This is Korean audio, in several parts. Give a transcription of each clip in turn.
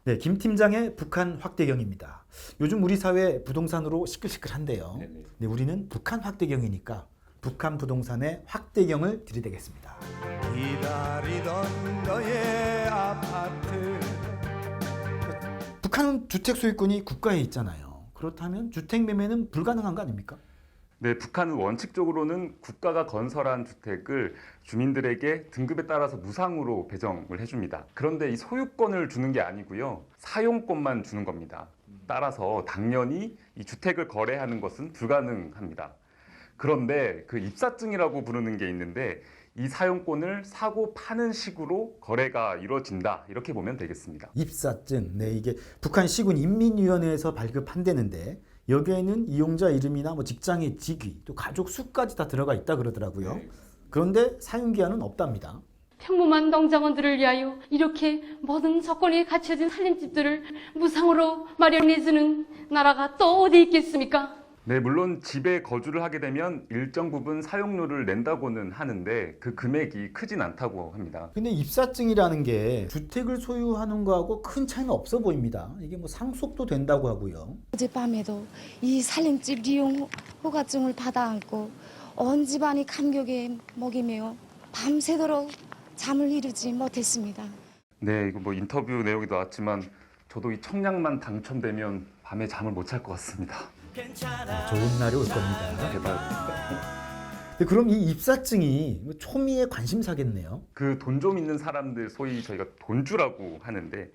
네, 김 팀장의 북한 확대경입니다. 요즘 우리 사회 부동산으로 시끌시끌한데요. 네, 우리는 북한 확대경이니까 북한 부동산의 확대경을 들이대겠습니다. 기다리던 너의 아파트. 북한은 주택 소유권이 국가에 있잖아요. 그렇다면 주택 매매는 불가능한 거 아닙니까? 네, 북한은 원칙적으로는 국가가 건설한 주택을 주민들에게 등급에 따라서 무상으로 배정을 해줍니다. 그런데 이 소유권을 주는 게 아니고요, 사용권만 주는 겁니다. 따라서 당연히 이 주택을 거래하는 것은 불가능합니다. 그런데 그 입사증이라고 부르는 게 있는데 이 사용권을 사고 파는 식으로 거래가 이루어진다, 이렇게 보면 되겠습니다. 입사증, 네, 이게 북한 시군 인민위원회에서 발급한다는데 여기에는 이용자 이름이나 뭐 직장의 직위, 또 가족 수까지 다 들어가 있다 그러더라고요. 그런데 사용기한은 없답니다. 평범한 농장원들을 위하여 이렇게 모든 조건이 갖춰진 살림집들을 무상으로 마련해주는 나라가 또 어디 있겠습니까? 네, 물론 집에 거주를 하게 되면 일정 부분 사용료를 낸다고는 하는데 그 금액이 크진 않다고 합니다. 근데 입사증이라는 게 주택을 소유하는 거하고 큰 차이는 없어 보입니다. 이게 뭐 상속도 된다고 하고요. 어젯밤에도 이 살림집 이용 허가증을 받아 안고 온 집안이 감격에 먹이며 밤새도록 잠을 이루지 못했습니다. 네, 이거 뭐 인터뷰 내용이 나왔지만 저도 이 청약만 당첨되면 밤에 잠을 못 잘 것 같습니다. 좋은 날이 올 겁니다. 제발. 근데 그럼 이 입사증이 초미의 관심사겠네요. 그 돈 좀 있는 사람들, 소위 저희가 돈주라고 하는데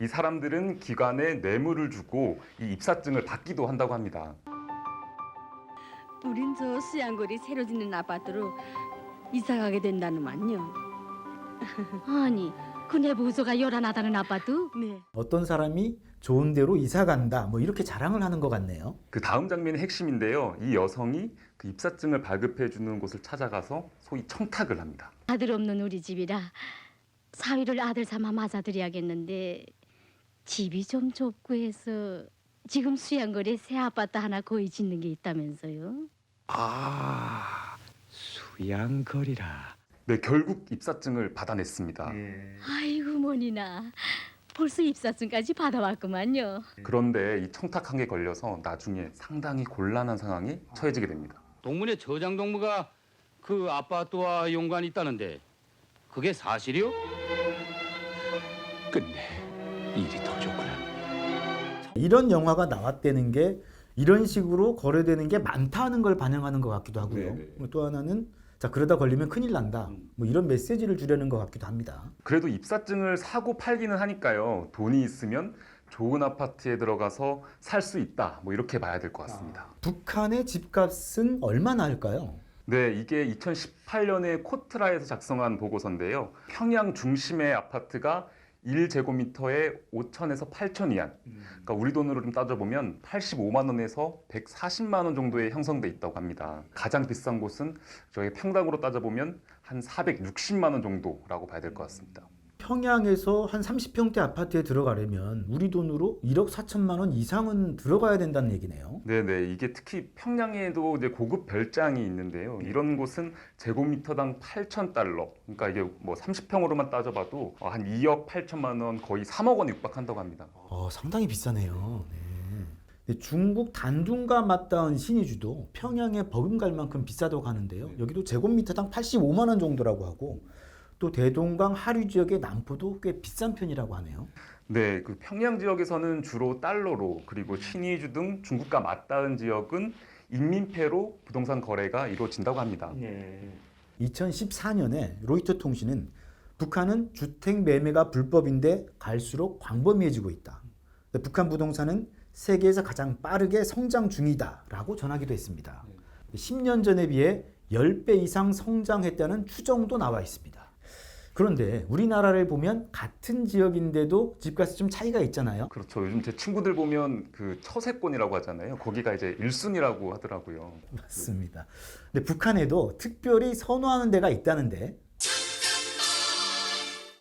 이 사람들은 기관에 뇌물을 주고 이 입사증을 받기도 한다고 합니다. 우린 저 수양거리 새로 짓는 아파트로 이사 가게 된다는만요. 아니, 그 내 보소가 요란하다는 아파트? 네. 어떤 사람이 좋은 데로 이사 간다, 뭐 이렇게 자랑을 하는 것 같네요. 그 다음 장면이 핵심인데요. 이 여성이 그 입사증을 발급해 주는 곳을 찾아가서 소위 청탁을 합니다. 아들 없는 우리 집이라 사위를 아들 삼아 맞아드려야겠는데 집이 좀 좁고 해서 지금 수양거리에 새 아파트 하나 거의 짓는 게 있다면서요? 아, 수양거리라. 네, 결국 입사증을 받아냈습니다. 아이고 뭐니나 벌써 입사증까지 받아왔구만요. 그런데 이 청탁한 게 걸려서 나중에 상당히 곤란한 상황에 처해지게 됩니다. 동문회 저장 동무가 그 아파트와 연관이 있다는데 그게 사실이요? 끝내 일이 더 좋구나. 이런 영화가 나왔다는 게 이런 식으로 거래되는 게 많다는 걸 반영하는 것 같기도 하고요. 또 하나는 자, 그러다 걸리면 큰일 난다, 뭐 이런 메시지를 주려는 것 같기도 합니다. 그래도 입사증을 사고 팔기는 하니까요. 돈이 있으면 좋은 아파트에 들어가서 살 수 있다, 뭐 이렇게 봐야 될 것 같습니다. 북한의 집값은 얼마나 할까요? 네, 이게 2018년에 코트라에서 작성한 보고서인데요. 평양 중심의 아파트가 1제곱미터에 5천에서 8천 위안. 그러니까 우리 돈으로 좀 따져보면 85만 원에서 140만 원 정도에 형성돼 있다고 합니다. 가장 비싼 곳은 저희 평당으로 따져보면 한 460만 원 정도라고 봐야 될 것 같습니다. 평양에서 한 30평대 아파트에 들어가려면 우리 돈으로 1억 4천만 원 이상은 들어가야 된다는 얘기네요. 네네, 이게 특히 평양에도 이제 고급 별장이 있는데요. 이런 곳은 제곱미터당 8,000달러. 그러니까 이게 뭐 30평으로만 따져봐도 한 2억 8천만 원, 거의 3억 원에 육박한다고 합니다. 상당히 비싸네요. 네. 중국 단둥과 맞닿은 신의주도 평양에 버금갈 만큼 비싸다고 하는데요. 여기도 제곱미터당 85만 원 정도라고 하고 또 대동강 하류 지역의 남포도 꽤 비싼 편이라고 하네요. 네, 그 평양 지역에서는 주로 달러로, 그리고 신의주 등 중국과 맞닿은 지역은 인민폐로 부동산 거래가 이루어진다고 합니다. 2014년에 로이터 통신은 북한은 주택 매매가 불법인데 갈수록 광범위해지고 있다. 북한 부동산은 세계에서 가장 빠르게 성장 중이다라고 전하기도 했습니다. 10년 전에 비해 10배 이상 성장했다는 추정도 나와 있습니다. 그런데 우리나라를 보면 같은 지역인데도 집값이 좀 차이가 있잖아요. 그렇죠. 요즘 제 친구들 보면 그 처세권이라고 하잖아요. 거기가 이제 1순위라고 하더라고요. 맞습니다. 근데 북한에도 특별히 선호하는 데가 있다는데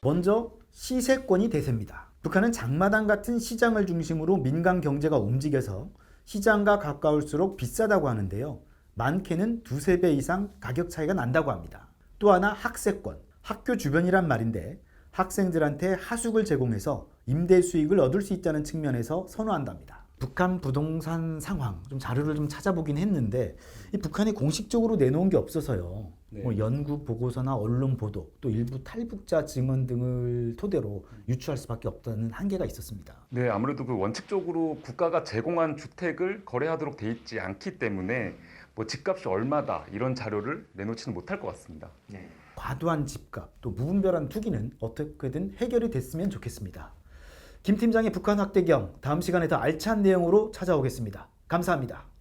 먼저 시세권이 대세입니다. 북한은 장마당 같은 시장을 중심으로 민간 경제가 움직여서 시장과 가까울수록 비싸다고 하는데요. 많게는 두세 배 이상 가격 차이가 난다고 합니다. 또 하나 학세권. 학교 주변이란 말인데 학생들한테 하숙을 제공해서 임대 수익을 얻을 수 있다는 측면에서 선호한답니다. 북한 부동산 상황 좀 자료를 좀 찾아보긴 했는데 이 북한이 공식적으로 내놓은 게 없어서요. 뭐 연구 보고서나 언론 보도 또 일부 탈북자 증언 등을 토대로 유추할 수밖에 없다는 한계가 있었습니다. 네, 아무래도 그 원칙적으로 국가가 제공한 주택을 거래하도록 돼 있지 않기 때문에 뭐 집값이 얼마다 이런 자료를 내놓지는 못할 것 같습니다. 과도한 집값 또 무분별한 투기는 어떻게든 해결이 됐으면 좋겠습니다. 김 팀장의 북한 학대경 다음 시간에 더 알찬 내용으로 찾아오겠습니다. 감사합니다.